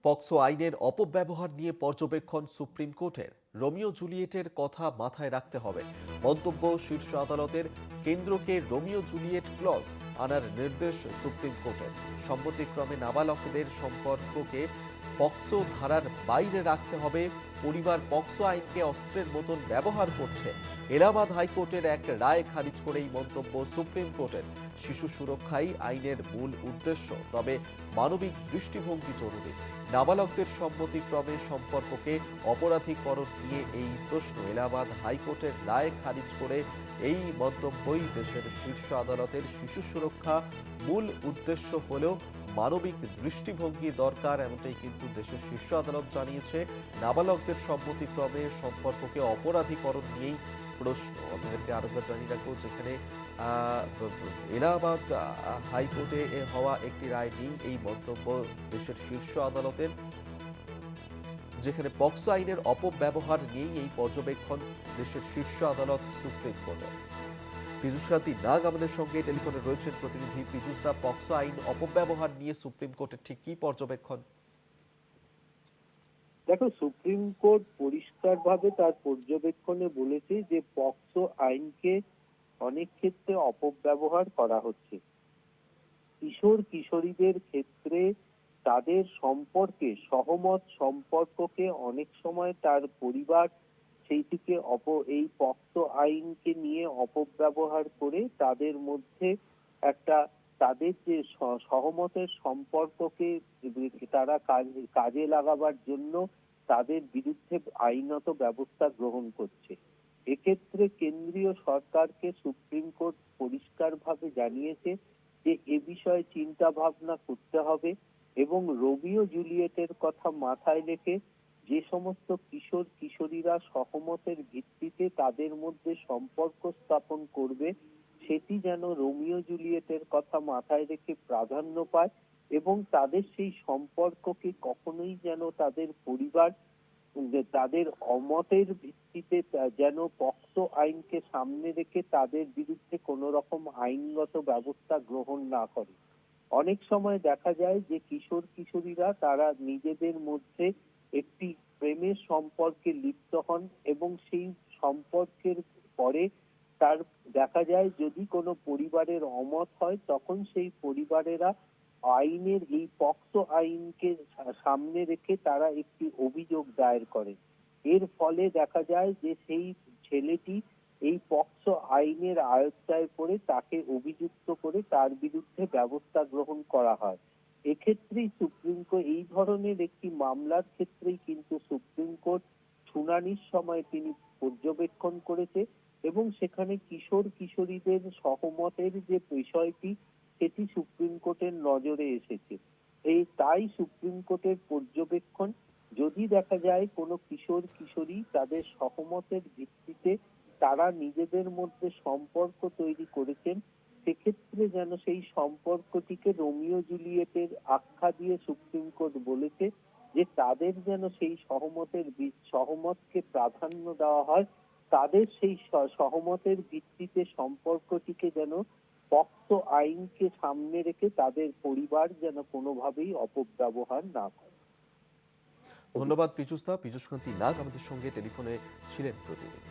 POCSO আইনের অপব্যবহার নিয়ে পর্যবেক্ষণ সুপ্রিম কোর্টের। রোমিও জুলিয়েটের কথা মাথায় রাখতে হবে মন্তব্য শীর্ষ আদালতের। কেন্দ্রকে রোমিও জুলিয়েট ক্লজ আনার নির্দেশ সুপ্রিম কোর্টের। সম্মতিক্রমে নাবালকদের সম্পর্ককে পক্সো ধারার বাইরে রাখতে হবে। পরিবার পক্সো আইনকে অস্ত্রের মতন ব্যবহার করছে। এলাহাবাদ হাইকোর্টের এক রায় খারিজ করেই মন্তব্য সুপ্রিম কোর্টের। শিশু সুরক্ষাই আইনের মূল উদ্দেশ্য, তবে মানবিক দৃষ্টিভঙ্গি জরুরি। নাবালকদের সম্মতিক্রমে সম্পর্ককে অপরাধীকরণ নিয়ে এই প্রশ্ন। এলাহাবাদ হাইকোর্টের রায় খারিজ করে এই মন্তব্যই দেশের শীর্ষ আদালতের। শিশু সুরক্ষা মূল উদ্দেশ্য হলেও মানবিক দৃষ্টিভঙ্গি দরকার, এমনটাই কিন্তু দেশের শীর্ষ আদালত জানিয়েছে। নাবালকদের সম্মতিক্রমে সম্পর্ককে অপরাধীকরণ নিয়েই প্রশ্ন। আপনাদেরকে আরেকবার জানিয়ে রাখবো, যেখানে এলাহাবাদ হাইকোর্টে হওয়া একটি রায় নিয়ে এই মন্তব্য দেশের শীর্ষ আদালতের, যেখানে পক্সো আইনের অপব্যবহার নিয়েই এই পর্যবেক্ষণ দেশের শীর্ষ আদালত সুপ্রিম কোর্টে। পীযূষ কান্তি নাগ আমাদের সঙ্গে টেলিফোনে রয়েছেন প্রতিনিধি। পীযূষ দা, পক্সো আইন অপব্যবহার নিয়ে সুপ্রিম কোর্টের ঠিক কি পর্যবেক্ষণ? দেখো, সুপ্রিম কোর্ট পরিষ্কারভাবে তার পর্যবেক্ষণে বলেছে যে পক্সো আইনকে অনেক ক্ষেত্রে অপব্যবহার করা হচ্ছে। কিশোর কিশোরীদের ক্ষেত্রে তাদের সম্পর্কে সহমত সম্পর্ককে অনেক সময় তার পরিবার সেইটিকে এই পক্সো আইনকে নিয়ে অপব্যবহার করে তাদের মধ্যে একটা তাদের যে সহমতের সম্পর্ককে তারা কাজে লাগাবার জন্য তাদের বিরুদ্ধে আইনত ব্যবস্থা গ্রহণ করছে। এক্ষেত্রে কেন্দ্রীয় সরকারকে সুপ্রিম কোর্ট পরিষ্কারভাবে জানিয়েছে যে এ বিষয়ে চিন্তা ভাবনা করতে হবে এবং রোমিও জুলিয়েটের কথা মাথায় রেখে যে সমস্ত কিশোর কিশোরীরা সহমতের ভিত্তিতে তাদের মধ্যে সম্পর্ক স্থাপন করবে সেটি যেন রোমিও জুলিয়েটের কথা মাথায় রেখে প্রাধান্য পায় এবং তাদের সেই সম্পর্ককে কখনোই যেন তাদের পরিবার তাদের অমতের ভিত্তিতে যেন পক্সো আইনকে সামনে রেখে তাদের বিরুদ্ধে কোনো রকম আইনগত ব্যবস্থা গ্রহণ না করে। অনেক সময় দেখা যায় যে কিশোর কিশোরীরা তারা নিজেদের মধ্যে একটি প্রেমের সম্পর্কে লিপ্ত হন এবং সেই সম্পর্কের পরে তার দেখা যায় যদি কোনো পরিবারের অমত হয় তখন সেই পরিবারেরা আইনের এই পক্সো আইনকে সামনে রেখে তারা একটি অভিযোগ দায়ের করে। এর ফলে দেখা যায় যে সেই ছেলেটি এই পক্সো আইনের আওতায় পড়ে তাকে অভিযুক্ত করে তার বিরুদ্ধে ব্যবস্থা গ্রহণ করা হয়। এক্ষেত্রেই সুপ্রিম কোর্ট এই ধরনের একটি মামলার ক্ষেত্রেই কিন্তু সুপ্রিম কোর্ট শুনানির সময় তিনি পর্যবেক্ষণ করেছে এবং সেখানে কিশোর কিশোরীদের সহমতের যে বিষয়টি সেটি সুপ্রিম কোর্টের নজরে এসেছে। তাই সুপ্রিম কোর্টের পর্যবেক্ষণ, যদি দেখা যায় কোনো কিশোর কিশোরী তাদের সহমতের ভিত্তিতে তারা নিজেদের মধ্যে সম্পর্ক তৈরি করেছেন, সেক্ষেত্রে যেন সেই সম্পর্কটিকে রোমিও জুলিয়েটের আখ্যা দিয়ে সুপ্রিম কোর্ট বলেছে যে তাদের যেন সেই সহমতকে প্রাধান্য দেওয়া হয়, তাদের সেই সহমতের ভিত্তিতে সম্পর্কটিকে যেন পক্সো আইনকে সামনে রেখে তাদের পরিবার যেন কোনোভাবেই অপব্যবহার না করে। ধন্যবাদ পীযূষ দা। পীযূষ কান্তি নাগ আমাদের সঙ্গে টেলিফোনে ছিলেন প্রতিনিধি।